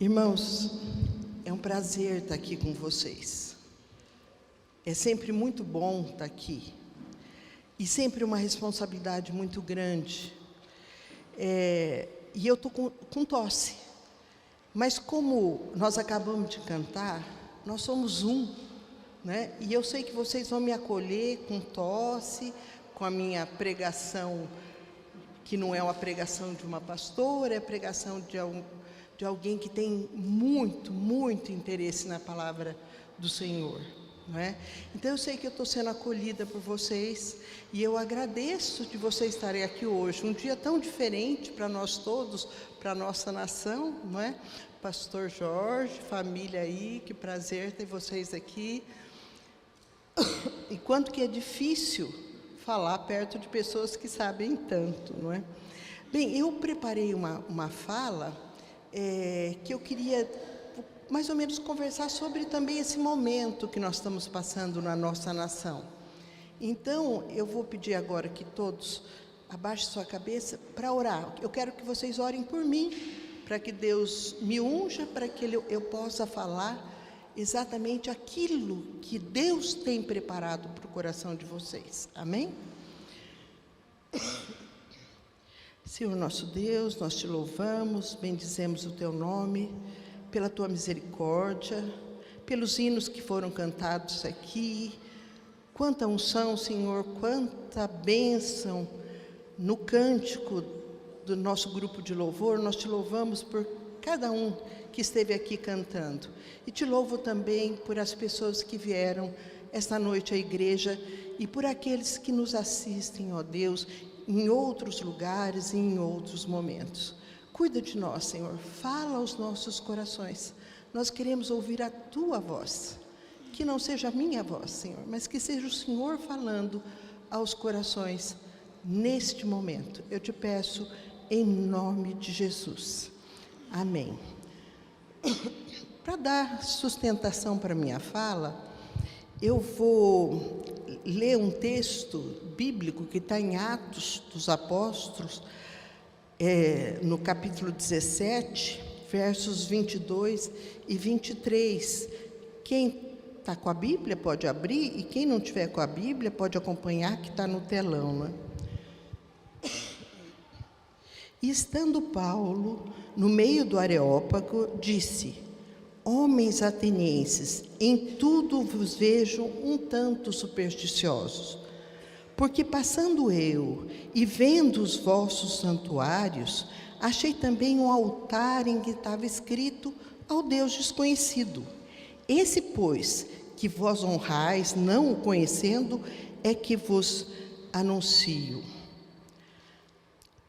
Irmãos, é um prazer estar aqui com vocês. É sempre muito bom estar aqui. E sempre uma responsabilidade muito grande. E eu estou com tosse. Mas como nós acabamos de cantar, nós somos um, né? E eu sei que vocês vão me acolher com tosse, com a minha pregação, que não é uma pregação de uma pastora, é a pregação de alguém que tem muito, muito interesse na palavra do Senhor, não é? Então eu sei que eu estou sendo acolhida por vocês e eu agradeço de vocês estarem aqui hoje, um dia tão diferente para nós todos, para a nossa nação, não é? Pastor Jorge, família aí, que prazer ter vocês aqui. E quanto que é difícil falar perto de pessoas que sabem tanto, não é? Bem, eu preparei uma fala que eu queria mais ou menos conversar sobre também esse momento que nós estamos passando na nossa nação. Então, eu vou pedir agora que todos abaixem sua cabeça para orar. Eu quero que vocês orem por mim, para que Deus me unja, para que eu possa falar exatamente aquilo que Deus tem preparado para o coração de vocês. Amém? Senhor nosso Deus, nós te louvamos, bendizemos o teu nome, pela tua misericórdia, pelos hinos que foram cantados aqui. Quanta unção, Senhor, quanta bênção no cântico do nosso grupo de louvor. Nós te louvamos por cada um que esteve aqui cantando. E te louvo também por as pessoas que vieram esta noite à igreja e por aqueles que nos assistem, ó Deus, em outros lugares e em outros momentos. Cuida de nós, Senhor, fala aos nossos corações. Nós queremos ouvir a tua voz, que não seja a minha voz, Senhor, mas que seja o Senhor falando aos corações neste momento. Eu te peço em nome de Jesus. Amém. Para dar sustentação para a minha fala, eu vou ler um texto bíblico que está em Atos dos Apóstolos, no capítulo 17, versos 22 e 23. Quem está com a Bíblia pode abrir, e quem não tiver com a Bíblia pode acompanhar, que está no telão, né? E estando Paulo no meio do Areópago, disse: homens atenienses, em tudo vos vejo um tanto supersticiosos, porque passando eu e vendo os vossos santuários, achei também um altar em que estava escrito ao Deus desconhecido. Esse, pois, que vós honrais, não o conhecendo, é que vos anuncio.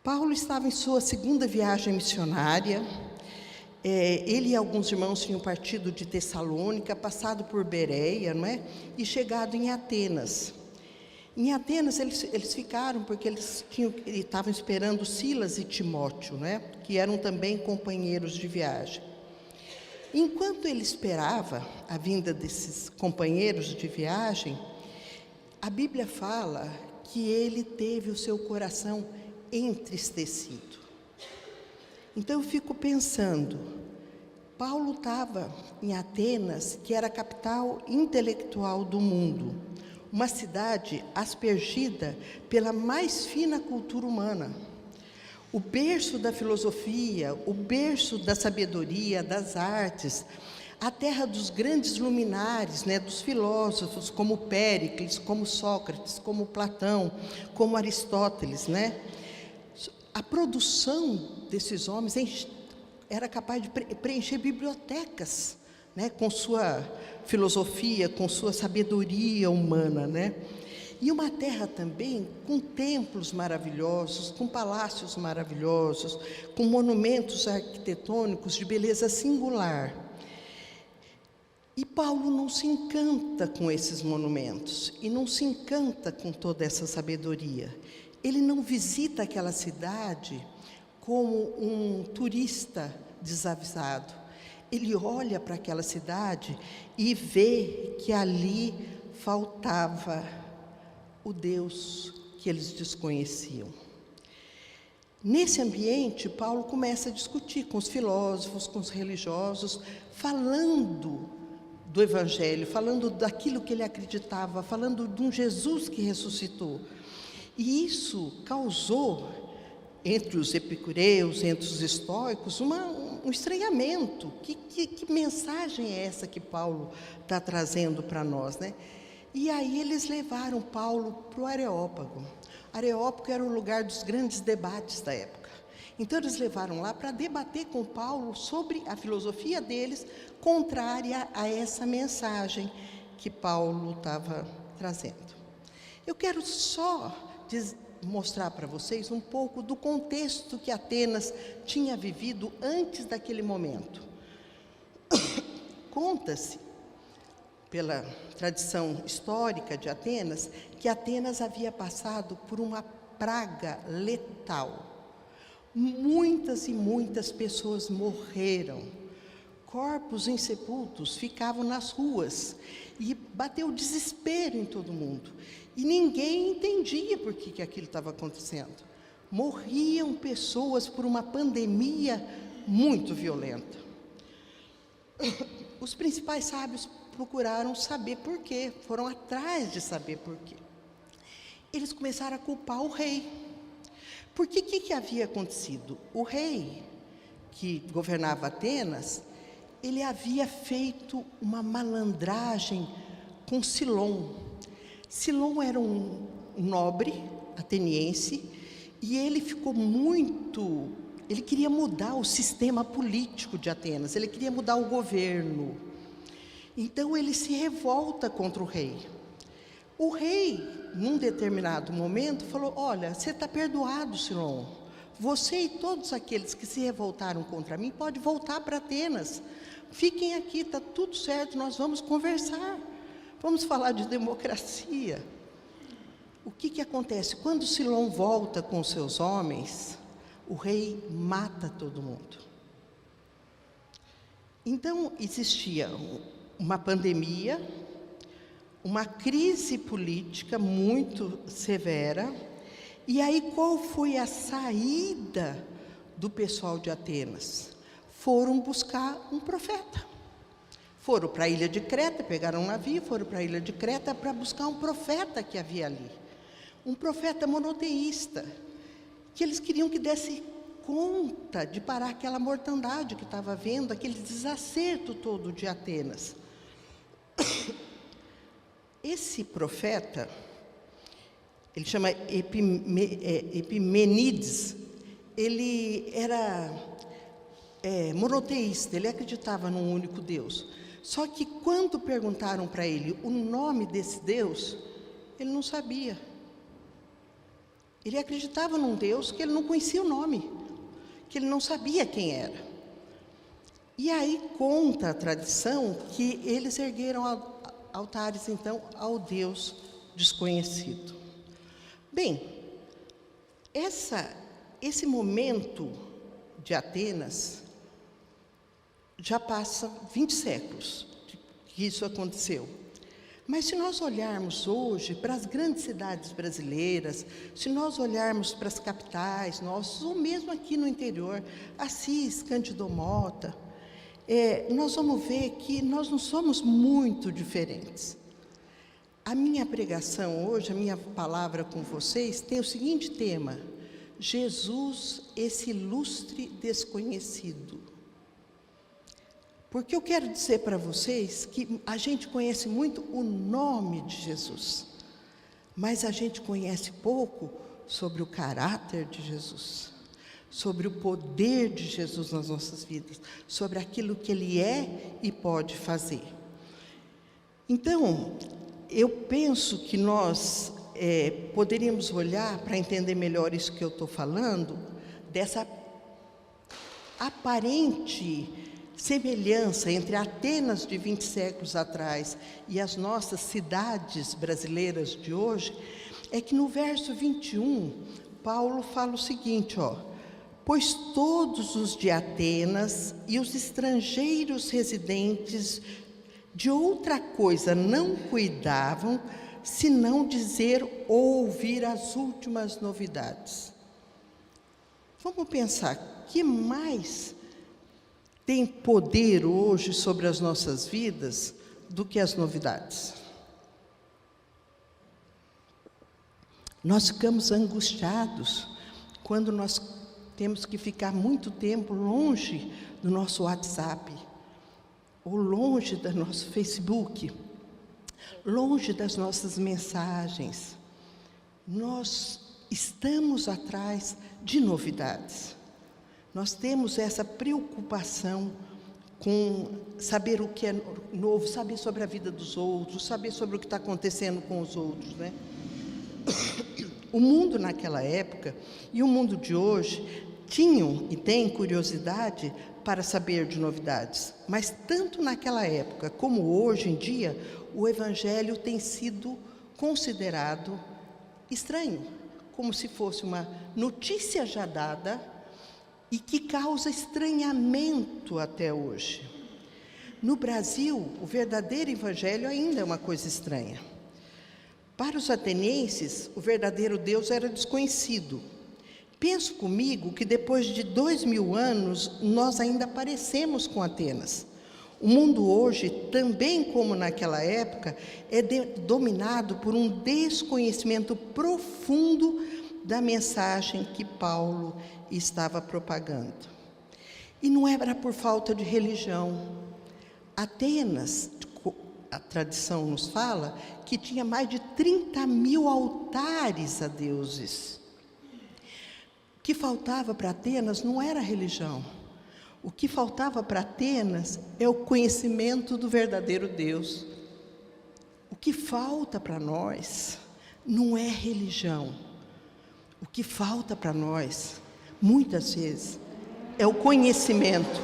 Paulo estava em sua segunda viagem missionária. Ele e alguns irmãos tinham partido de Tessalônica, passado por Bereia, não é? E chegado em Atenas. Em Atenas eles ficaram porque eles estavam esperando Silas e Timóteo, né? Que eram também companheiros de viagem. Enquanto ele esperava a vinda desses companheiros de viagem, a Bíblia fala que ele teve o seu coração entristecido. Então eu fico pensando, Paulo estava em Atenas, que era a capital intelectual do mundo, uma cidade aspergida pela mais fina cultura humana, o berço da filosofia, o berço da sabedoria, das artes, a terra dos grandes luminares, né, dos filósofos como Péricles, como Sócrates, como Platão, como Aristóteles, né? A produção desses homens era capaz de preencher bibliotecas, né, com sua filosofia, com sua sabedoria humana, né? E uma terra também com templos maravilhosos, com palácios maravilhosos, com monumentos arquitetônicos de beleza singular. E Paulo não se encanta com esses monumentos e não se encanta com toda essa sabedoria. Ele não visita aquela cidade como um turista desavisado. Ele olha para aquela cidade e vê que ali faltava o Deus que eles desconheciam. Nesse ambiente, Paulo começa a discutir com os filósofos, com os religiosos, falando do Evangelho, falando daquilo que ele acreditava, falando de um Jesus que ressuscitou. E isso causou, entre os epicureus, entre os estoicos, um estranhamento. Que mensagem é essa que Paulo está trazendo para nós, né? E aí eles levaram Paulo para o Areópago. Areópago era o lugar dos grandes debates da época. Então eles levaram lá para debater com Paulo sobre a filosofia deles, contrária a essa mensagem que Paulo estava trazendo. Eu quero só mostrar para vocês um pouco do contexto que Atenas tinha vivido antes daquele momento. Conta-se, pela tradição histórica de Atenas, que Atenas havia passado por uma praga letal. Muitas e muitas pessoas morreram. Corpos insepultos ficavam nas ruas e bateu desespero em todo mundo. E ninguém entendia por que aquilo estava acontecendo. Morriam pessoas por uma pandemia muito violenta. Os principais sábios procuraram saber por quê, foram atrás de saber por quê. Eles começaram a culpar o rei. Porque o que havia acontecido? O rei que governava Atenas, ele havia feito uma malandragem com Silon. Silon era um nobre ateniense e ele ficou ele queria mudar o sistema político de Atenas, ele queria mudar o governo. Então ele se revolta contra o rei. O rei, num determinado momento, falou: olha, você está perdoado, Silon. Você e todos aqueles que se revoltaram contra mim podem voltar para Atenas. Fiquem aqui, está tudo certo, nós vamos conversar. Vamos falar de democracia. O que acontece? Quando Silon volta com seus homens, o rei mata todo mundo. Então, existia uma pandemia, uma crise política muito severa. E aí, qual foi a saída do pessoal de Atenas? Foram buscar um profeta. Foram para a ilha de Creta, pegaram um navio, foram para a ilha de Creta para buscar um profeta que havia ali. Um profeta monoteísta, que eles queriam que desse conta de parar aquela mortandade que estava havendo, aquele desacerto todo de Atenas. Esse profeta, ele chama Epimenides, ele era monoteísta, ele acreditava num único Deus. Só que quando perguntaram para ele o nome desse Deus, ele não sabia. Ele acreditava num Deus que ele não conhecia o nome, que ele não sabia quem era. E aí conta a tradição que eles ergueram altares, então, ao Deus desconhecido. Bem, esse momento de Atenas já passa 20 séculos que isso aconteceu. Mas se nós olharmos hoje para as grandes cidades brasileiras, se nós olharmos para as capitais nossas, ou mesmo aqui no interior, Assis, Cândido Mota, nós vamos ver que nós não somos muito diferentes. A minha pregação hoje, a minha palavra com vocês, tem o seguinte tema: Jesus, esse ilustre desconhecido. Porque eu quero dizer para vocês que a gente conhece muito o nome de Jesus, mas a gente conhece pouco sobre o caráter de Jesus, sobre o poder de Jesus nas nossas vidas, sobre aquilo que Ele é e pode fazer. Então, eu penso que nós poderíamos olhar para entender melhor isso que eu estou falando, dessa aparente semelhança entre Atenas de 20 séculos atrás e as nossas cidades brasileiras de hoje, é que no verso 21, Paulo fala o seguinte, pois todos os de Atenas e os estrangeiros residentes de outra coisa não cuidavam, senão dizer ou ouvir as últimas novidades. Vamos pensar, que mais tem poder hoje sobre as nossas vidas do que as novidades? Nós ficamos angustiados quando nós temos que ficar muito tempo longe do nosso WhatsApp, ou longe do nosso Facebook, longe das nossas mensagens. Nós estamos atrás de novidades. Nós temos essa preocupação com saber o que é novo, saber sobre a vida dos outros, saber sobre o que está acontecendo com os outros, né? O mundo naquela época e o mundo de hoje tinham e têm curiosidade para saber de novidades, mas tanto naquela época como hoje em dia, o Evangelho tem sido considerado estranho, como se fosse uma notícia já dada e que causa estranhamento até hoje. No Brasil, o verdadeiro Evangelho ainda é uma coisa estranha. Para os atenienses, o verdadeiro Deus era desconhecido. Penso comigo que depois de 2000 anos, nós ainda parecemos com Atenas. O mundo hoje, também como naquela época, é dominado por um desconhecimento profundo da mensagem que Paulo estava propagando. E não era por falta de religião. Atenas, a tradição nos fala, que tinha mais de 30.000 altares a deuses. O que faltava para Atenas não era religião. O que faltava para Atenas é o conhecimento do verdadeiro Deus. O que falta para nós não é religião. O que falta para nós, muitas vezes, é o conhecimento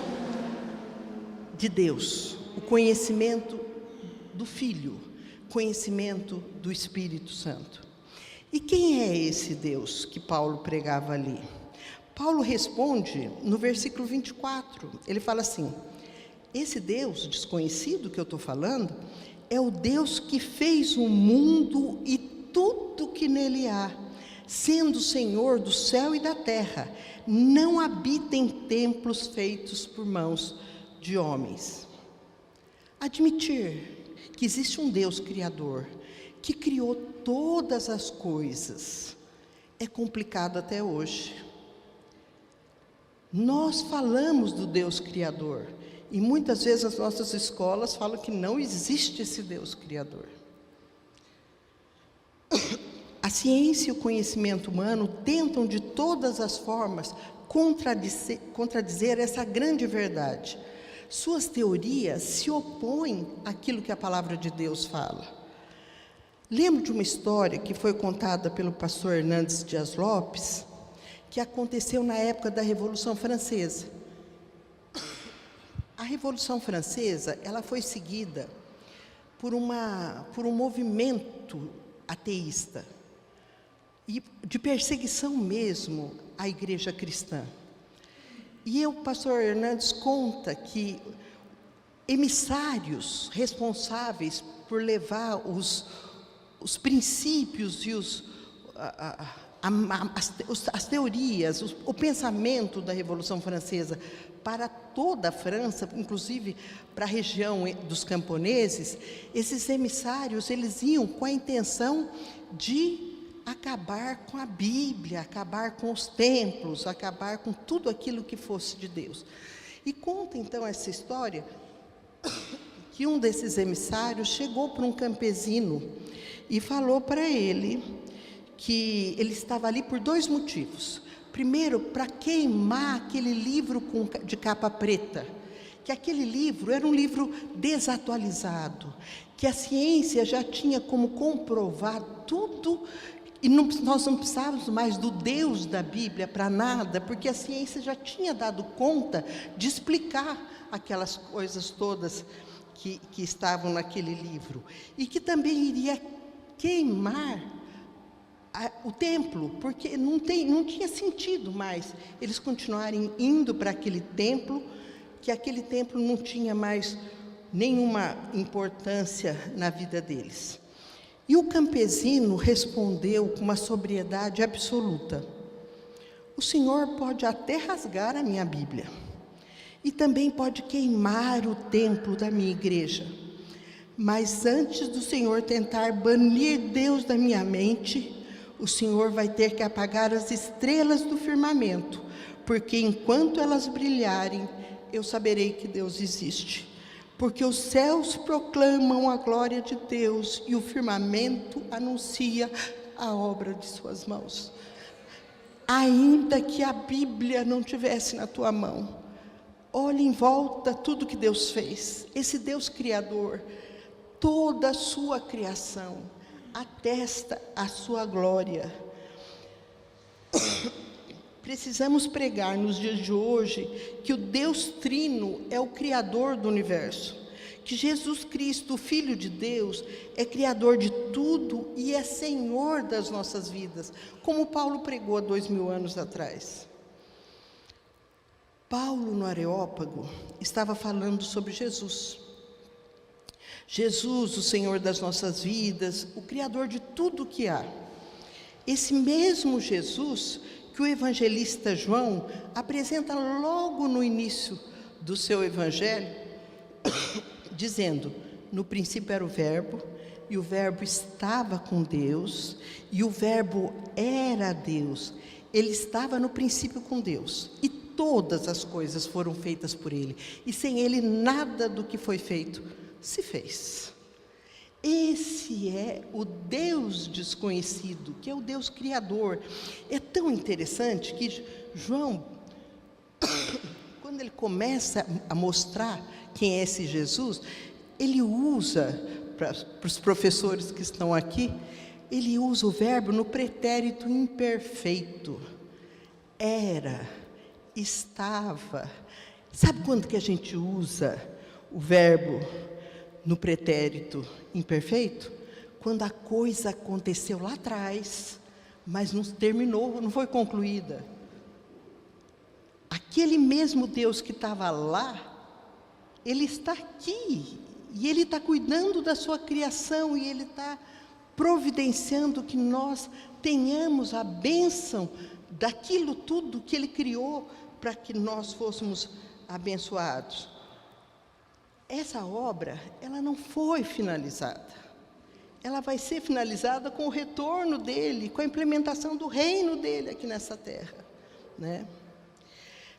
de Deus, o conhecimento do Filho, conhecimento do Espírito Santo. E quem é esse Deus que Paulo pregava ali? Paulo responde no versículo 24, ele fala assim: esse Deus desconhecido que eu estou falando é o Deus que fez o mundo e tudo que nele há, sendo Senhor do céu e da terra, não habita em templos feitos por mãos de homens. Admitir que existe um Deus criador, que criou todas as coisas, é complicado até hoje. Nós falamos do Deus criador, e muitas vezes as nossas escolas falam que não existe esse Deus criador. A ciência e o conhecimento humano tentam de todas as formas contradizer essa grande verdade. Suas teorias se opõem àquilo que a palavra de Deus fala. Lembro de uma história que foi contada pelo pastor Hernandes Dias Lopes, que aconteceu na época da Revolução Francesa. A Revolução Francesa, ela foi seguida por um movimento ateísta e de perseguição mesmo à igreja cristã. E o pastor Hernandes conta que emissários responsáveis por levar os princípios e as teorias, o pensamento da Revolução Francesa para toda a França, inclusive para a região dos camponeses, esses emissários, eles iam com a intenção de acabar com a Bíblia, acabar com os templos, acabar com tudo aquilo que fosse de Deus. E conta então essa história, que um desses emissários chegou para um campesino e falou para ele que ele estava ali por 2 motivos. Primeiro, para queimar aquele livro de capa preta, que aquele livro era um livro desatualizado, que a ciência já tinha como comprovar tudo, e nós não precisávamos mais do Deus da Bíblia para nada, porque a ciência já tinha dado conta de explicar aquelas coisas todas que estavam naquele livro, e que também iria queimar o templo, porque não tinha sentido mais eles continuarem indo para aquele templo, que aquele templo não tinha mais nenhuma importância na vida deles. E o campesino respondeu com uma sobriedade absoluta: O Senhor pode até rasgar a minha Bíblia. E também pode queimar o templo da minha igreja. Mas antes do Senhor tentar banir Deus da minha mente, o Senhor vai ter que apagar as estrelas do firmamento, porque enquanto elas brilharem, eu saberei que Deus existe. Porque os céus proclamam a glória de Deus e o firmamento anuncia a obra de suas mãos. Ainda que a Bíblia não tivesse na tua mão, olhe em volta tudo que Deus fez. Esse Deus Criador, toda a sua criação atesta a sua glória. Precisamos pregar nos dias de hoje que o Deus Trino é o Criador do universo, que Jesus Cristo, o Filho de Deus, é Criador de tudo e é Senhor das nossas vidas, como Paulo pregou há 2000 anos atrás. Paulo, no Areópago, estava falando sobre Jesus. Jesus, o Senhor das nossas vidas, o Criador de tudo que há. Esse mesmo Jesus que o evangelista João apresenta logo no início do seu evangelho, dizendo: no princípio era o Verbo, e o Verbo estava com Deus, e o Verbo era Deus. Ele estava no princípio com Deus, e todas as coisas foram feitas por Ele, e sem Ele nada do que foi feito se fez. Esse é o Deus desconhecido, que é o Deus Criador. É tão interessante que João, quando ele começa a mostrar quem é esse Jesus, ele usa, para os professores que estão aqui, ele usa o verbo no pretérito imperfeito. Era, estava. Sabe quando que a gente usa o verbo no pretérito imperfeito? Quando a coisa aconteceu lá atrás, mas não terminou, não foi concluída. Aquele mesmo Deus que estava lá, Ele está aqui, e Ele está cuidando da sua criação, e Ele está providenciando que nós tenhamos a bênção daquilo tudo que Ele criou, para que nós fôssemos abençoados. Essa obra, ela não foi finalizada. Ela vai ser finalizada com o retorno dEle, com a implementação do reino dEle aqui nessa terra, né?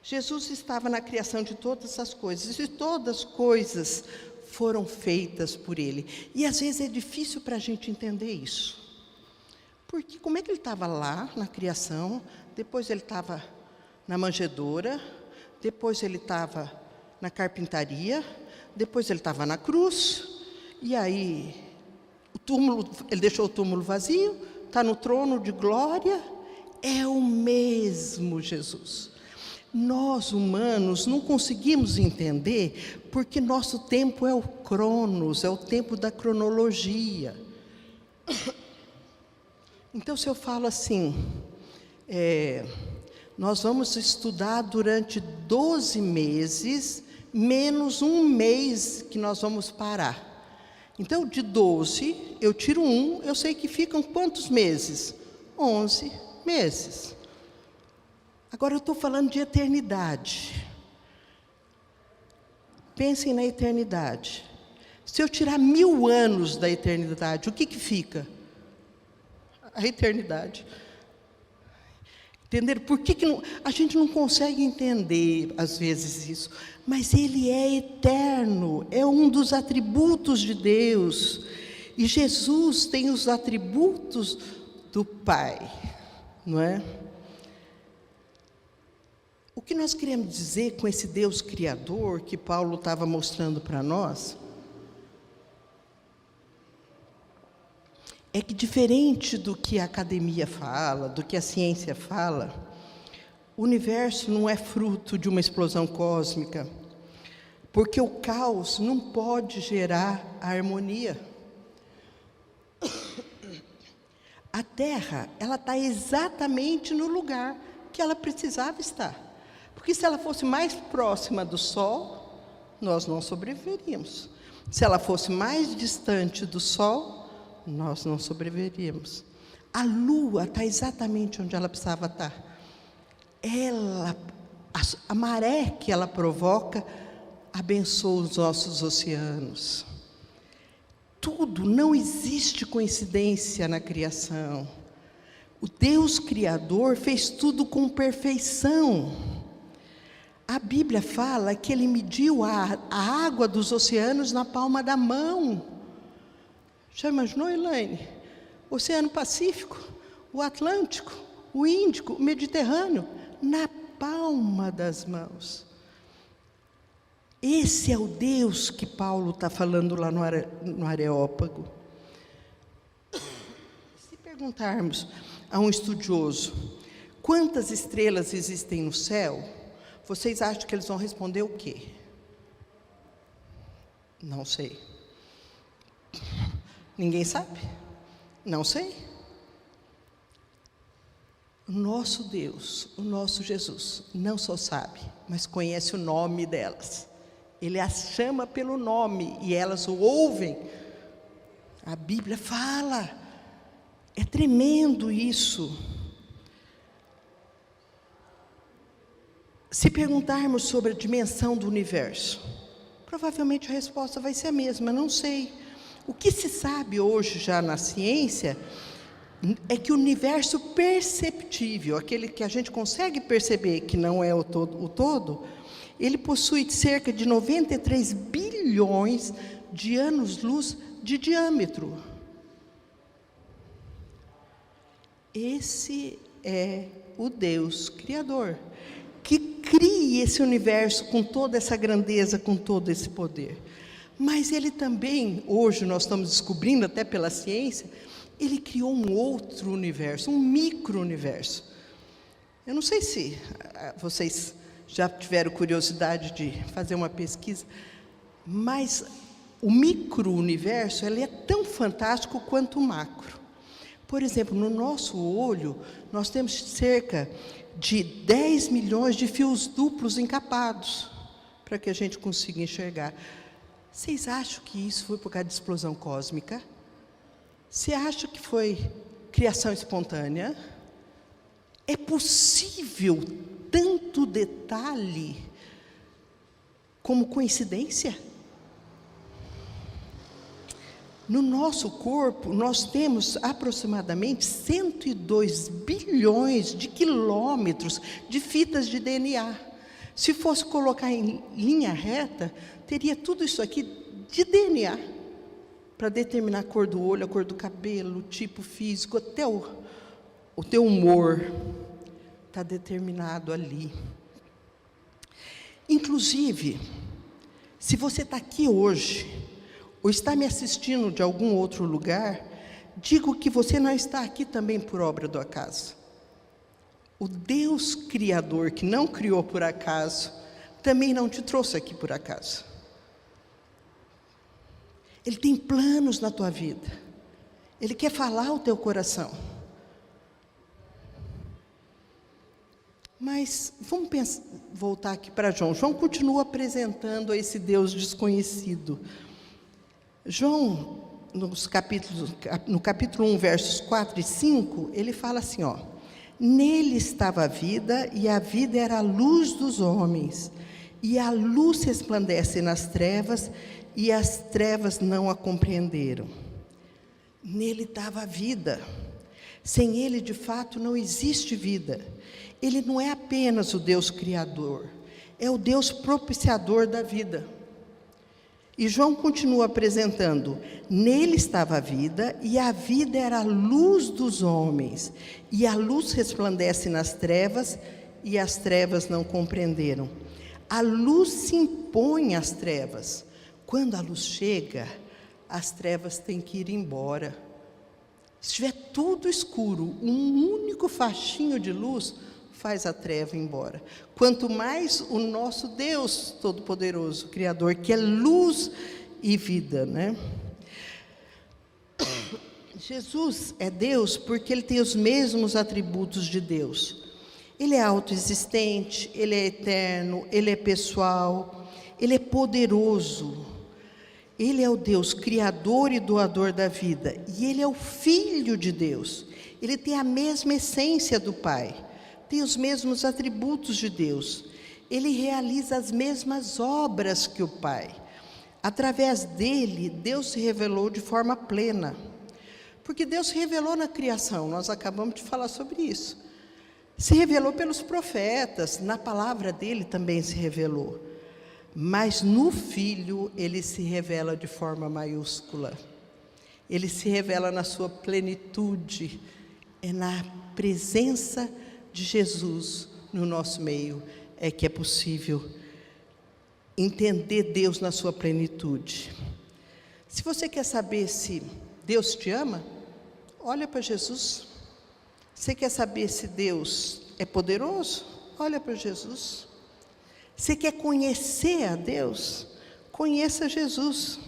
Jesus estava na criação de todas as coisas, e todas as coisas foram feitas por Ele. E às vezes é difícil para a gente entender isso. Porque como é que Ele estava lá na criação, depois Ele estava na manjedoura, depois Ele estava na carpintaria, depois Ele estava na cruz, e aí o túmulo, Ele deixou o túmulo vazio, está no trono de glória. É o mesmo Jesus. Nós, humanos, não conseguimos entender, porque nosso tempo é o cronos, é o tempo da cronologia. Então, se eu falo assim, nós vamos estudar durante 12 meses, menos um mês que nós vamos parar. Então, de 12, eu tiro um, eu sei que ficam quantos meses? 11 meses. Agora eu estou falando de eternidade. Pensem na eternidade. Se eu tirar 1000 anos da eternidade, o que fica? A eternidade. Entenderam? Por que a gente não consegue entender, às vezes, isso? Mas Ele é eterno, é um dos atributos de Deus. E Jesus tem os atributos do Pai, não é? O que nós queremos dizer com esse Deus Criador que Paulo estava mostrando para nós é que, diferente do que a academia fala, do que a ciência fala, o universo não é fruto de uma explosão cósmica, porque o caos não pode gerar a harmonia. A Terra, ela está exatamente no lugar que ela precisava estar. Porque se ela fosse mais próxima do Sol, nós não sobreviveríamos. Se ela fosse mais distante do Sol, nós não sobreviveríamos. A Lua está exatamente onde ela precisava estar. a maré que ela provoca, abençoa os nossos oceanos. Tudo, não existe coincidência na criação. O Deus Criador fez tudo com perfeição. A Bíblia fala que Ele mediu a água dos oceanos na palma da mão. Já imaginou, Elaine? O Oceano Pacífico, o Atlântico, o Índico, o Mediterrâneo, na palma das mãos. Esse é o Deus que Paulo está falando lá no Areópago. Se perguntarmos a um estudioso quantas estrelas existem no céu, vocês acham que eles vão responder o quê? Não sei. Ninguém sabe? Não sei. O nosso Deus, o nosso Jesus, não só sabe, mas conhece o nome delas. Ele as chama pelo nome e elas o ouvem. A Bíblia fala. É tremendo isso. Se perguntarmos sobre a dimensão do universo, provavelmente a resposta vai ser a mesma, não sei. O que se sabe hoje já na ciência é que o universo perceptível, aquele que a gente consegue perceber que não é o todo, ele possui cerca de 93 bilhões de anos-luz de diâmetro. Esse é o Deus Criador, que cria esse universo com toda essa grandeza, com todo esse poder. Mas Ele também, hoje nós estamos descobrindo, até pela ciência, Ele criou um outro universo, um micro-universo. Eu não sei se vocês já tiveram curiosidade de fazer uma pesquisa, mas o micro-universo, ele é tão fantástico quanto o macro. Por exemplo, no nosso olho, nós temos cerca de 10 milhões de fios duplos encapados, para que a gente consiga enxergar. Vocês acham que isso foi por causa de explosão cósmica? Você acha que foi criação espontânea? É possível tanto detalhe como coincidência? No nosso corpo, nós temos aproximadamente 102 bilhões de quilômetros de fitas de DNA. Se fosse colocar em linha reta, teria tudo isso aqui de DNA, para determinar a cor do olho, a cor do cabelo, o tipo físico, até o teu humor está determinado ali. Inclusive, se você está aqui hoje, ou está me assistindo de algum outro lugar, digo que você não está aqui também por obra do acaso. O Deus Criador, que não criou por acaso, também não te trouxe aqui por acaso. Ele tem planos na tua vida. Ele quer falar ao teu coração. Mas vamos voltar aqui para João. João continua apresentando esse Deus desconhecido. João, no capítulo 1, versos 4 e 5, ele fala assim, ó: nele estava a vida, e a vida era a luz dos homens, e a luz resplandece nas trevas, e as trevas não a compreenderam. Nele estava a vida. Sem Ele, de fato, não existe vida. Ele não é apenas o Deus Criador, é o Deus propiciador da vida. E João continua apresentando: nele estava a vida, e a vida era a luz dos homens, e a luz resplandece nas trevas, e as trevas não compreenderam. A luz se impõe às trevas. Quando a luz chega, as trevas têm que ir embora. Se estiver tudo escuro, um único faixinho de luz faz a treva embora. Quanto mais o nosso Deus Todo-Poderoso, Criador, que é luz e vida, né? Jesus é Deus porque Ele tem os mesmos atributos de Deus. Ele é autoexistente, Ele é eterno, Ele é pessoal, Ele é poderoso. Ele é o Deus Criador e doador da vida. E Ele é o Filho de Deus. Ele tem a mesma essência do Pai. tem os mesmos atributos de Deus. Ele realiza as mesmas obras que o Pai. Através dele, Deus se revelou de forma plena. Porque Deus se revelou na criação, nós acabamos de falar sobre isso. Se revelou pelos profetas, na palavra dele também se revelou. Mas no Filho, ele se revela de forma maiúscula. Ele se revela na sua plenitude. É na presença de Jesus no nosso meio é que é possível entender Deus na sua plenitude. Se você quer saber se Deus te ama, olha para Jesus. Você quer saber se Deus é poderoso? Olha para Jesus. Você quer conhecer a Deus? Conheça Jesus.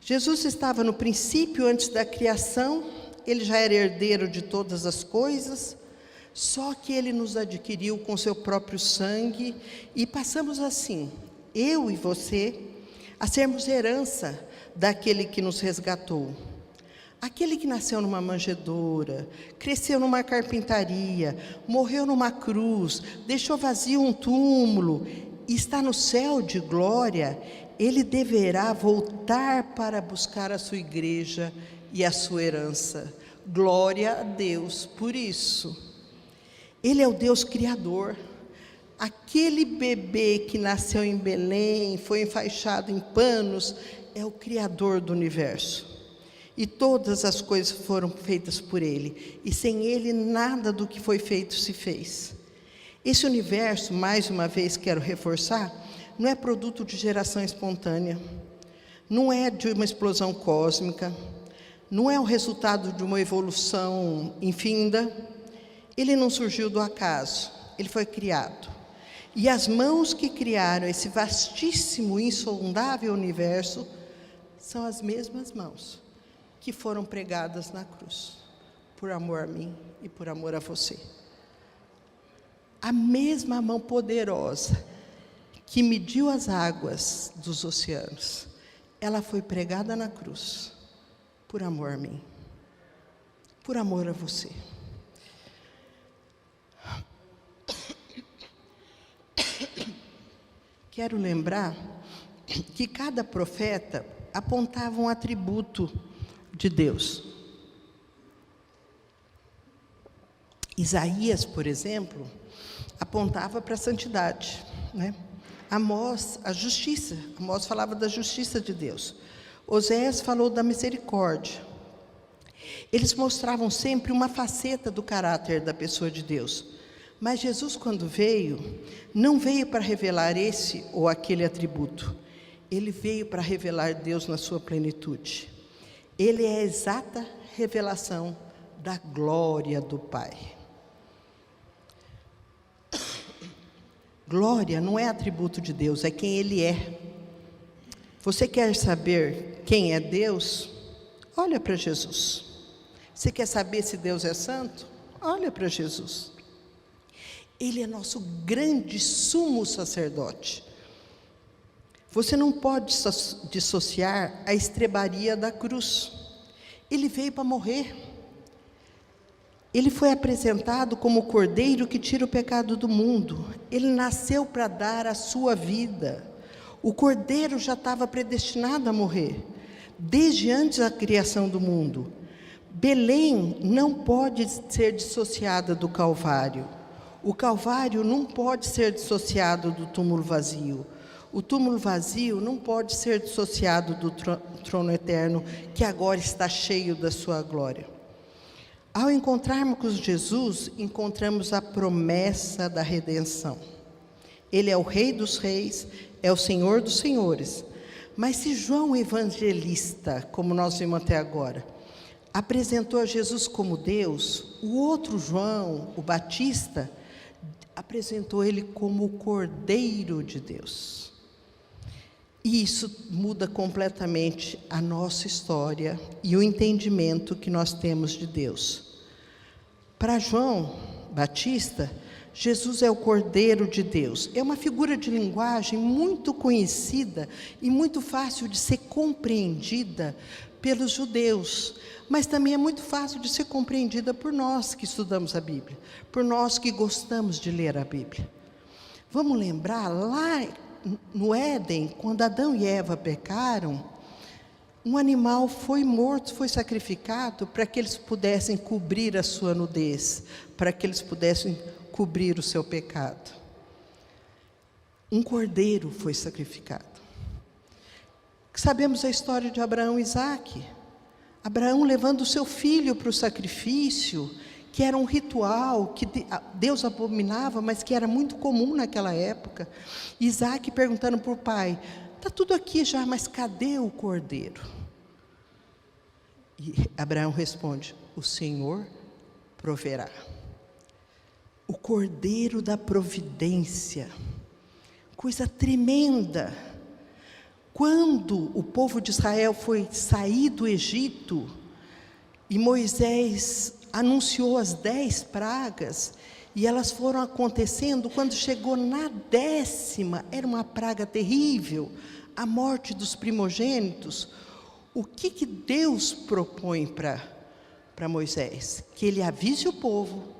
Jesus estava no princípio, antes da criação, ele já era herdeiro de todas as coisas, só que ele nos adquiriu com seu próprio sangue, e passamos assim, eu e você, a sermos herança daquele que nos resgatou. Aquele que nasceu numa manjedoura, cresceu numa carpintaria, morreu numa cruz, deixou vazio um túmulo, e está no céu de glória, ele deverá voltar para buscar a sua igreja e a sua herança. Glória a Deus por isso. Ele é o Deus Criador. Aquele bebê que nasceu em Belém, foi enfaixado em panos, é o Criador do universo. E todas as coisas foram feitas por Ele. E sem Ele, nada do que foi feito se fez. Esse universo, mais uma vez quero reforçar, não é produto de geração espontânea. Não é de uma explosão cósmica. Não é o resultado de uma evolução infinda. Ele não surgiu do acaso. Ele foi criado. E as mãos que criaram esse vastíssimo, insondável universo são as mesmas mãos que foram pregadas na cruz, por amor a mim e por amor a você. A mesma mão poderosa que mediu as águas dos oceanos, ela foi pregada na cruz, por amor a mim, por amor a você. Quero lembrar que cada profeta apontava um atributo de Deus. Isaías, por exemplo, apontava para a santidade, né? Amós, a justiça. Amós falava da justiça de Deus. Oséias falou da misericórdia. Eles mostravam sempre uma faceta do caráter da pessoa de Deus. Mas Jesus, quando veio, não veio para revelar esse ou aquele atributo. Ele veio para revelar Deus na sua plenitude. Ele é a exata revelação da glória do Pai. Glória não é atributo de Deus, é quem Ele é. Você quer saber quem é Deus? Olha para Jesus. Você quer saber se Deus é santo? Olha para Jesus. Ele é nosso grande sumo sacerdote. Você não pode dissociar a estrebaria da cruz. Ele veio para morrer. Ele foi apresentado como o cordeiro que tira o pecado do mundo. Ele nasceu para dar a sua vida. O cordeiro já estava predestinado a morrer, desde antes da criação do mundo. Belém não pode ser dissociada do Calvário. O Calvário não pode ser dissociado do túmulo vazio. O túmulo vazio não pode ser dissociado do trono eterno, que agora está cheio da sua glória. Ao encontrarmos Jesus, encontramos a promessa da redenção. Ele é o Rei dos Reis, é o Senhor dos Senhores. Mas se João evangelista, como nós vimos até agora, apresentou a Jesus como Deus, o outro João, o Batista, apresentou ele como o Cordeiro de Deus. E isso muda completamente a nossa história e o entendimento que nós temos de Deus. Para João Batista, Jesus é o Cordeiro de Deus. É uma figura de linguagem muito conhecida e muito fácil de ser compreendida pelos judeus, mas também é muito fácil de ser compreendida por nós que estudamos a Bíblia, por nós que gostamos de ler a Bíblia. Vamos lembrar, lá no Éden, quando Adão e Eva pecaram, um animal foi morto, foi sacrificado para que eles pudessem cobrir a sua nudez, para que eles pudessem cobrir o seu pecado. Um cordeiro foi sacrificado. Sabemos a história de Abraão e Isaque. Abraão levando o seu filho para o sacrifício, que era um ritual que Deus abominava, mas que era muito comum naquela época. Isaque perguntando para o pai: está tudo aqui já, mas cadê o cordeiro? E Abraão responde: o Senhor proverá. O cordeiro da providência, coisa tremenda. Quando o povo de Israel foi sair do Egito, e Moisés anunciou as 10 pragas, e elas foram acontecendo, quando chegou na 10ª, era uma praga terrível, a morte dos primogênitos. O que Deus propõe para Moisés? Que ele avise o povo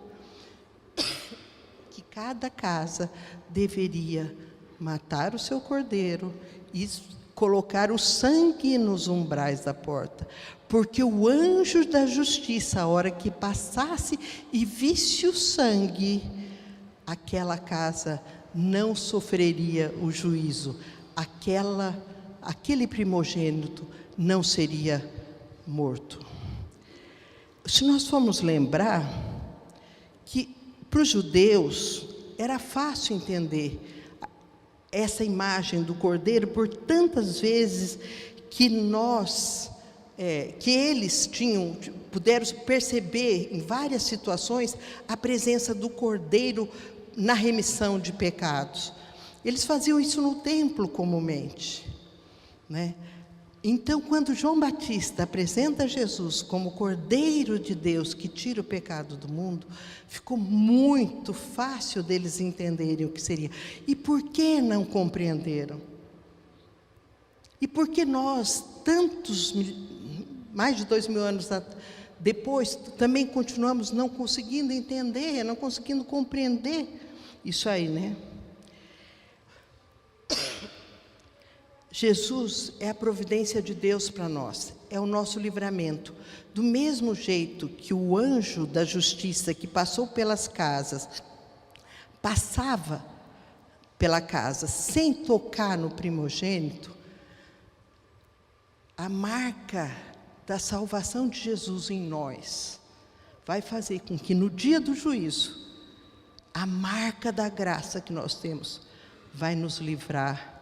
que cada casa deveria matar o seu cordeiro e colocar o sangue nos umbrais da porta, porque o anjo da justiça, a hora que passasse e visse o sangue, aquela casa não sofreria o juízo, aquele primogênito não seria morto. Se nós formos lembrar que para os judeus era fácil entender essa imagem do cordeiro, por tantas vezes que eles puderam perceber em várias situações a presença do cordeiro na remissão de pecados. Eles faziam isso no templo comumente, né? Então, quando João Batista apresenta Jesus como Cordeiro de Deus que tira o pecado do mundo, ficou muito fácil deles entenderem o que seria. E por que não compreenderam? E por que nós, mais de 2000 anos depois, também continuamos não conseguindo entender, não conseguindo compreender isso aí, né? Jesus é a providência de Deus para nós, é o nosso livramento. Do mesmo jeito que o anjo da justiça que passou pelas casas, passava pela casa sem tocar no primogênito, a marca da salvação de Jesus em nós vai fazer com que no dia do juízo, a marca da graça que nós temos vai nos livrar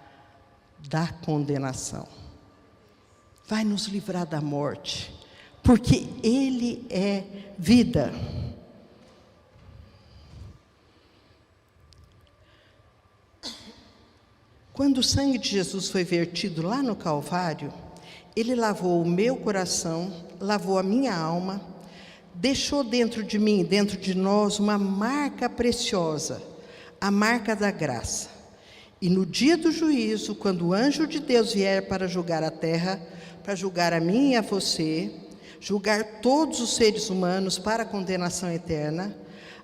da condenação, vai nos livrar da morte, porque Ele é vida. Quando o sangue de Jesus foi vertido lá no Calvário, Ele lavou o meu coração, lavou a minha alma, deixou dentro de mim, dentro de nós, uma marca preciosa, a marca da graça. E no dia do juízo, quando o anjo de Deus vier para julgar a terra, para julgar a mim e a você, julgar todos os seres humanos para a condenação eterna,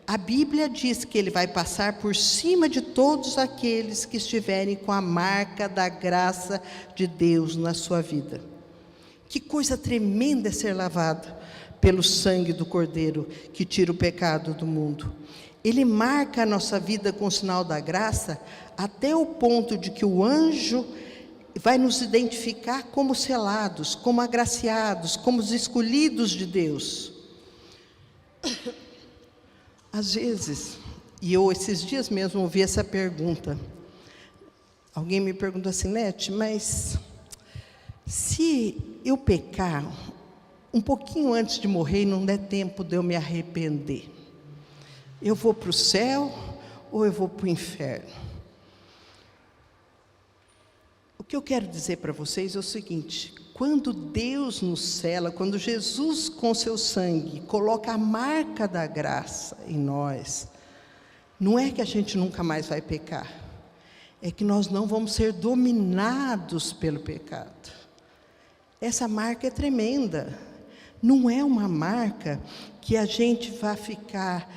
a Bíblia diz que Ele vai passar por cima de todos aqueles que estiverem com a marca da graça de Deus na sua vida. Que coisa tremenda é ser lavado pelo sangue do Cordeiro que tira o pecado do mundo. Ele marca a nossa vida com o sinal da graça, até o ponto de que o anjo vai nos identificar como selados, como agraciados, como os escolhidos de Deus. Às vezes, e eu esses dias mesmo ouvi essa pergunta, alguém me perguntou assim: Nete, mas se eu pecar um pouquinho antes de morrer e não der tempo de eu me arrepender, eu vou para o céu ou eu vou para o inferno? O que eu quero dizer para vocês é o seguinte: quando Deus nos sela, quando Jesus com seu sangue coloca a marca da graça em nós, Não é que a gente nunca mais vai pecar, é que nós não vamos ser dominados pelo pecado. Essa marca é tremenda. Não é uma marca que a gente vai ficar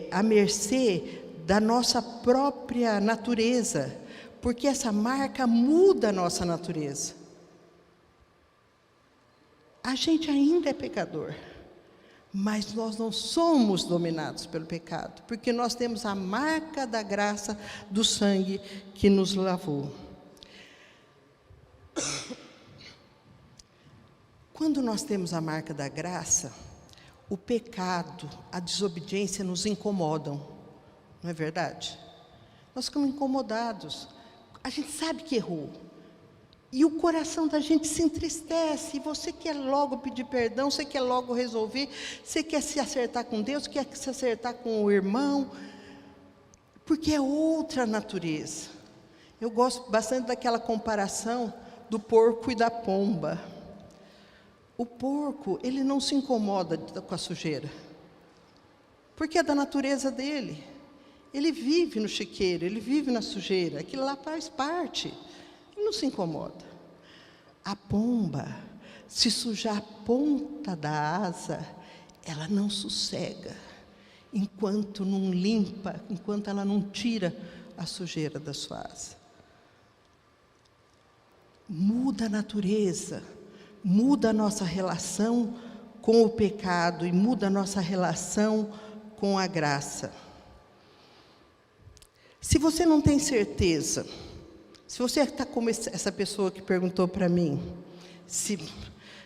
à mercê da nossa própria natureza, porque essa marca muda a nossa natureza. A gente ainda é pecador, mas nós não somos dominados pelo pecado, porque nós temos a marca da graça do sangue que nos lavou. Quando nós temos a marca da graça, o pecado, a desobediência nos incomodam, não é verdade? Nós ficamos incomodados, a gente sabe que errou, e o coração da gente se entristece, e você quer logo pedir perdão, você quer logo resolver, você quer se acertar com Deus, quer se acertar com o irmão, porque é outra natureza. Eu gosto bastante daquela comparação do porco e da pomba. O porco, ele não se incomoda com a sujeira, porque é da natureza dele. Ele vive no chiqueiro, ele vive na sujeira, aquilo lá faz parte. Ele não se incomoda. A pomba, se sujar a ponta da asa, ela não sossega, enquanto não limpa, enquanto ela não tira a sujeira da sua asa. Muda a natureza, muda a nossa relação com o pecado e muda a nossa relação com a graça. Se você não tem certeza, se você está como essa pessoa que perguntou para mim,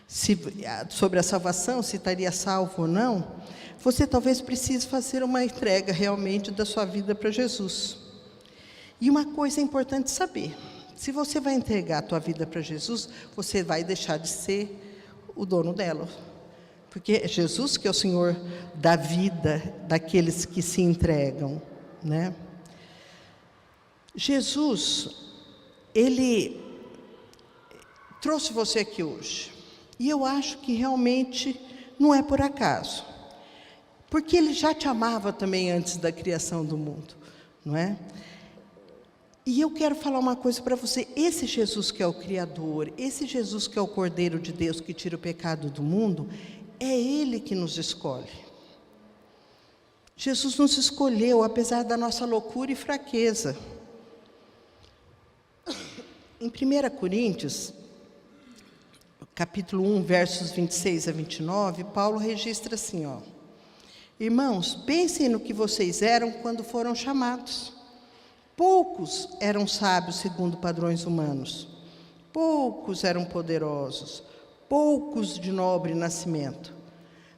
sobre a salvação, se estaria salvo ou não, você talvez precise fazer uma entrega realmente da sua vida para Jesus. E uma coisa é importante saber: se você vai entregar a tua vida para Jesus, você vai deixar de ser o dono dela, porque é Jesus que é o Senhor da vida daqueles que se entregam, né? Jesus, Ele trouxe você aqui hoje, e eu acho que realmente não é por acaso, porque Ele já te amava também antes da criação do mundo, não é? E eu quero falar uma coisa para você: esse Jesus que é o Criador, esse Jesus que é o Cordeiro de Deus que tira o pecado do mundo, é Ele que nos escolhe. Jesus nos escolheu apesar da nossa loucura e fraqueza. Em 1 Coríntios, capítulo 1, versos 26 a 29, Paulo registra assim, ó: irmãos, pensem no que vocês eram quando foram chamados. Poucos eram sábios segundo padrões humanos, poucos eram poderosos, poucos de nobre nascimento.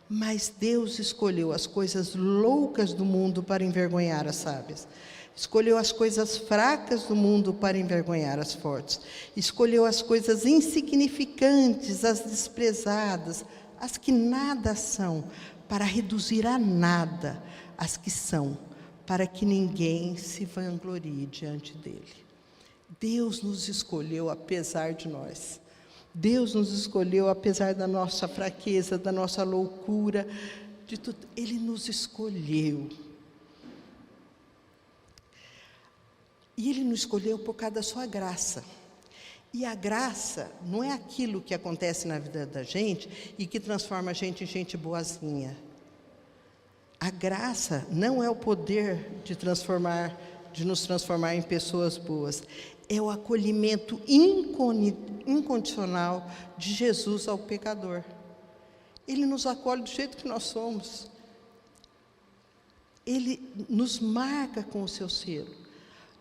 Mas Deus escolheu as coisas loucas do mundo para envergonhar as sábias. Escolheu as coisas fracas do mundo para envergonhar as fortes. Escolheu as coisas insignificantes, as desprezadas, as que nada são, para reduzir a nada as que são, para que ninguém se vanglorie diante dele. Deus nos escolheu apesar de nós. Deus nos escolheu apesar da nossa fraqueza, da nossa loucura, de tudo. Ele nos escolheu. E Ele nos escolheu por causa da sua graça. E a graça não é aquilo que acontece na vida da gente e que transforma a gente em gente boazinha. A graça não é o poder de nos transformar em pessoas boas. É o acolhimento incondicional de Jesus ao pecador. Ele nos acolhe do jeito que nós somos. Ele nos marca com o seu selo.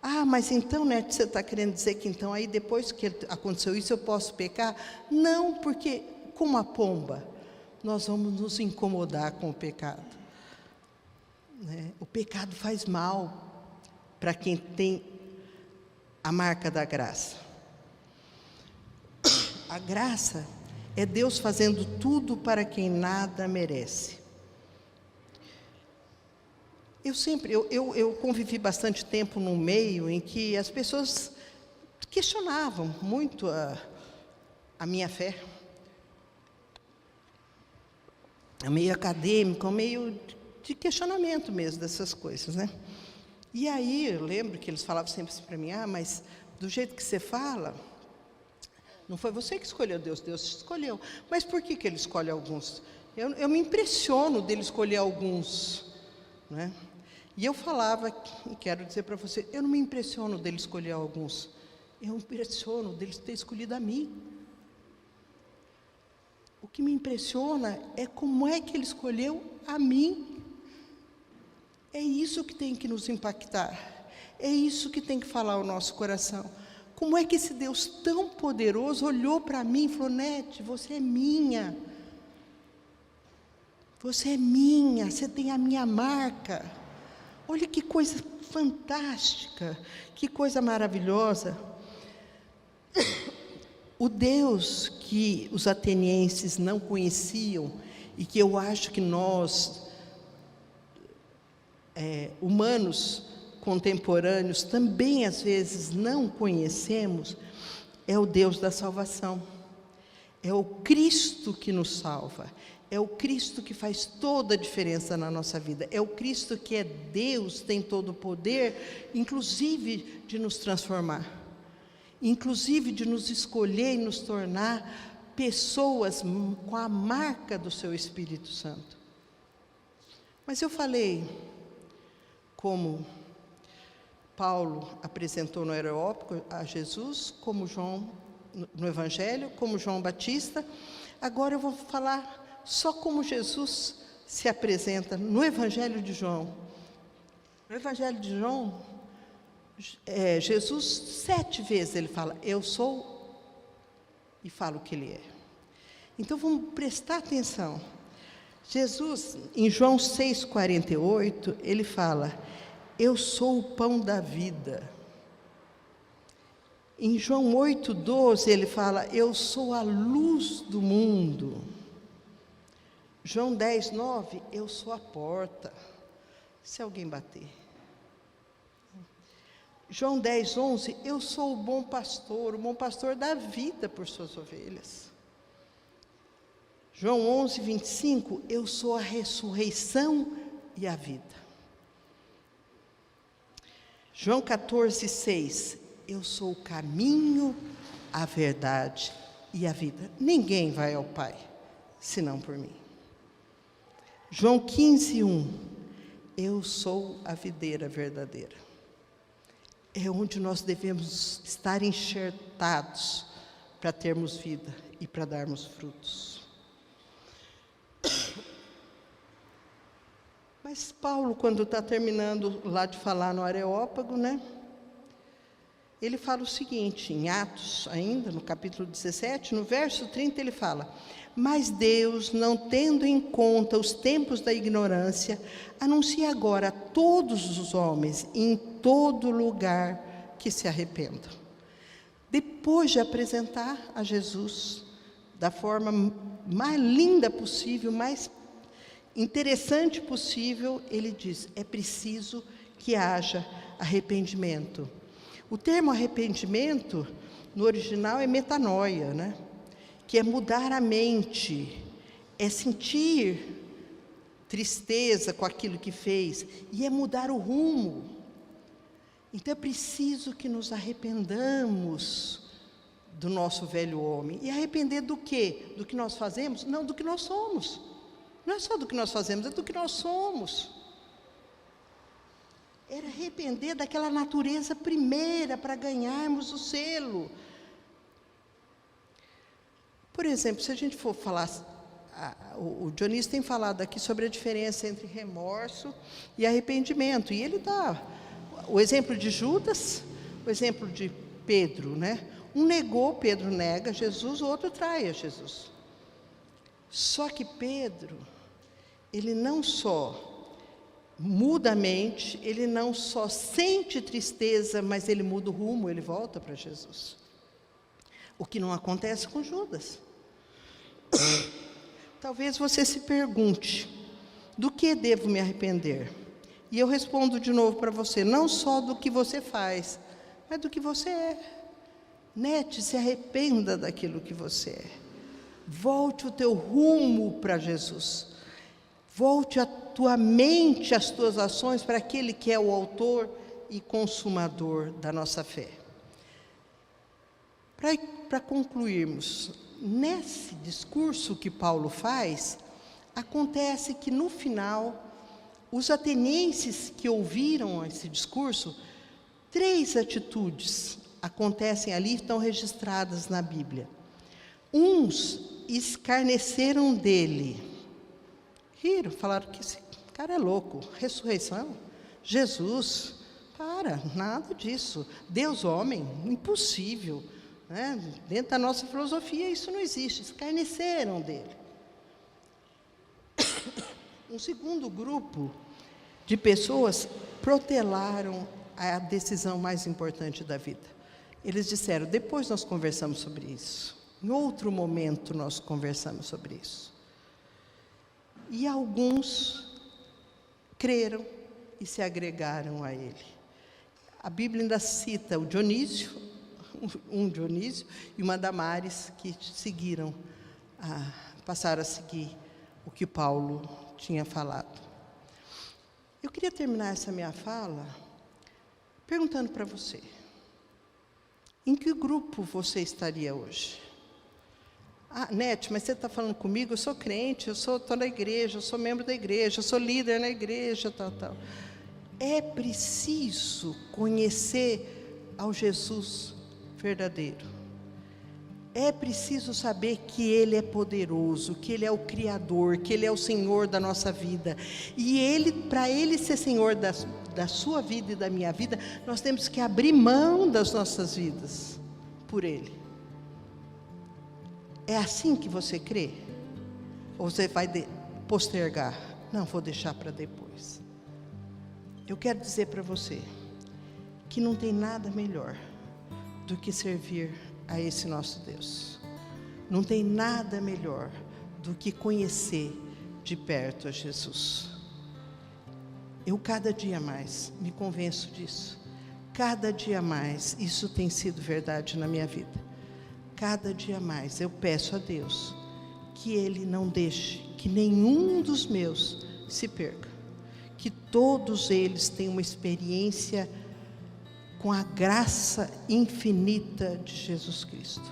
Ah, mas então, né, você está querendo dizer que então aí depois que aconteceu isso eu posso pecar? Não, porque como a pomba, nós vamos nos incomodar com o pecado. Né? O pecado faz mal para quem tem a marca da graça. A graça é Deus fazendo tudo para quem nada merece. Eu convivi bastante tempo num meio em que as pessoas questionavam muito a minha fé. É meio acadêmico, é meio de questionamento mesmo dessas coisas, né? E aí, eu lembro que eles falavam sempre assim para mim, mas do jeito que você fala, não foi você que escolheu Deus, Deus te escolheu. Mas por que Ele escolhe alguns? Eu me impressiono dele escolher alguns, né? E eu falava, e quero dizer para você, eu não me impressiono dele escolher alguns, eu me impressiono dele ter escolhido a mim. O que me impressiona é como é que Ele escolheu a mim. É isso que tem que nos impactar, é isso que tem que falar ao nosso coração. Como é que esse Deus tão poderoso olhou para mim e falou, Nete, você é minha. Você é minha, você tem a minha marca. Olha que coisa fantástica, que coisa maravilhosa. O Deus que os atenienses não conheciam e que eu acho que nós, humanos contemporâneos, também às vezes não conhecemos, é o Deus da salvação. É o Cristo que nos salva. É o Cristo que faz toda a diferença na nossa vida. É o Cristo que é Deus, tem todo o poder, inclusive de nos transformar. Inclusive de nos escolher e nos tornar pessoas com a marca do seu Espírito Santo. Mas eu falei, como Paulo apresentou no Areópago a Jesus, como João no Evangelho, como João Batista, agora eu vou falar só como Jesus se apresenta no Evangelho de João. No Evangelho de João, Jesus 7 vezes ele fala, eu sou, e fala o que ele é. Então vamos prestar atenção. Jesus, em João 6,48, ele fala, eu sou o pão da vida. Em João 8,12, ele fala, eu sou a luz do mundo. João 10,9, eu sou a porta, se alguém bater. João 10,11, eu sou o bom pastor dá vida por suas ovelhas. João 11,25, eu sou a ressurreição e a vida. João 14,6, eu sou o caminho, a verdade e a vida. Ninguém vai ao Pai, senão por mim. João 15,1, eu sou a videira verdadeira. É onde nós devemos estar enxertados para termos vida e para darmos frutos. Mas Paulo, quando está terminando lá de falar no Areópago, né? Ele fala o seguinte, em Atos ainda, no capítulo 17, no verso 30, ele fala, mas Deus, não tendo em conta os tempos da ignorância, anuncia agora a todos os homens, em todo lugar, que se arrependam. Depois de apresentar a Jesus da forma mais linda possível, mais interessante possível, ele diz, é preciso que haja arrependimento. O termo arrependimento, no original, é metanoia, né? Que é mudar a mente, é sentir tristeza com aquilo que fez, e é mudar o rumo. Então é preciso que nos arrependamos do nosso velho homem. E arrepender do quê? Do que nós fazemos? Não, do que nós somos. Não é só do que nós fazemos, é do que nós somos. Era arrepender daquela natureza primeira para ganharmos o selo. Por exemplo, se a gente for falar, o Dionísio tem falado aqui sobre a diferença entre remorso e arrependimento, e ele dá o exemplo de Judas, o exemplo de Pedro, né? Um negou, Pedro nega Jesus, o outro trai a Jesus. Só que Pedro, ele não só muda a mente, ele não só sente tristeza, mas ele muda o rumo, ele volta para Jesus. O que não acontece com Judas. Talvez você se pergunte, do que devo me arrepender? E eu respondo de novo para você, não só do que você faz, mas do que você é. Nete, se arrependa daquilo que você é. Volte o teu rumo para Jesus. Volte a tua mente, as tuas ações para aquele que é o autor e consumador da nossa fé. Para concluirmos, nesse discurso que Paulo faz, acontece que no final, os atenienses que ouviram esse discurso, 3 atitudes acontecem ali, estão registradas na Bíblia. Uns escarneceram dele, riram, falaram que esse cara é louco, ressurreição, Jesus, nada disso, Deus homem, impossível, né? Dentro da nossa filosofia isso não existe, escarneceram dele. Um segundo grupo de pessoas protelaram a decisão mais importante da vida. Eles disseram, depois nós conversamos sobre isso, em outro momento nós conversamos sobre isso. E alguns creram e se agregaram a ele. A Bíblia ainda cita o Dionísio, um Dionísio e uma Damares, que passaram a seguir o que Paulo tinha falado. Eu queria terminar essa minha fala perguntando para você, em que grupo você estaria hoje? Nete, mas você está falando comigo, eu sou crente, eu estou na igreja, eu sou membro da igreja, eu sou líder na igreja, tal. É preciso conhecer ao Jesus verdadeiro. É preciso saber que Ele é poderoso, que Ele é o Criador, que Ele é o Senhor da nossa vida. E para Ele ser Senhor da sua vida e da minha vida, nós temos que abrir mão das nossas vidas por Ele. É assim que você crê? Ou você vai postergar? Não, vou deixar para depois. Eu quero dizer para você que não tem nada melhor do que servir a esse nosso Deus. Não tem nada melhor do que conhecer de perto a Jesus. Eu cada dia mais me convenço disso. Cada dia mais isso tem sido verdade na minha vida. Cada dia mais eu peço a Deus que Ele não deixe que nenhum dos meus se perca. Que todos eles tenham uma experiência com a graça infinita de Jesus Cristo.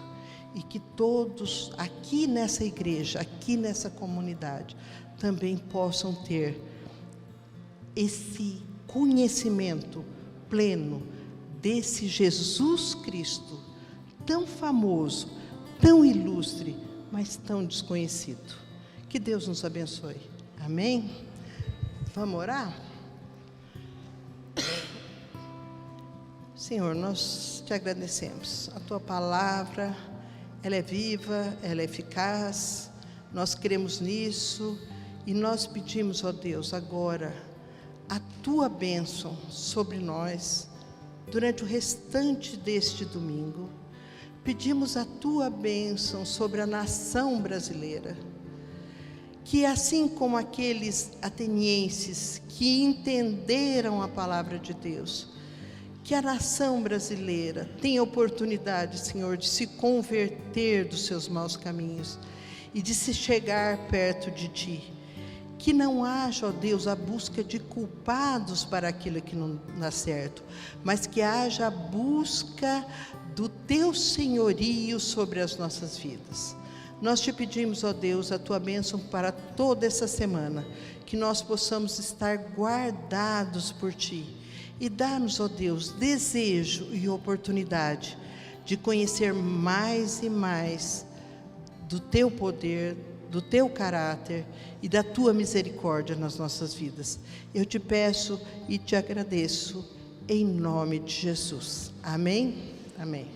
E que todos aqui nessa igreja, aqui nessa comunidade, também possam ter esse conhecimento pleno desse Jesus Cristo, tão famoso, tão ilustre, mas tão desconhecido. Que Deus nos abençoe. Amém? Vamos orar? Senhor, nós te agradecemos. A tua palavra, ela é viva, ela é eficaz. Nós cremos nisso e nós pedimos, ó Deus, agora a tua bênção sobre nós durante o restante deste domingo. Pedimos a tua bênção sobre a nação brasileira, que assim como aqueles atenienses que entenderam a palavra de Deus, que a nação brasileira tenha oportunidade, Senhor, de se converter dos seus maus caminhos e de se chegar perto de Ti. Que não haja, ó Deus, a busca de culpados para aquilo que não dá certo, mas que haja a busca do Teu senhorio sobre as nossas vidas. Nós te pedimos, ó Deus, a Tua bênção para toda essa semana, que nós possamos estar guardados por Ti. E dá-nos, ó Deus, desejo e oportunidade de conhecer mais e mais do Teu poder, do Teu caráter e da Tua misericórdia nas nossas vidas. Eu te peço e te agradeço em nome de Jesus. Amém? Amém.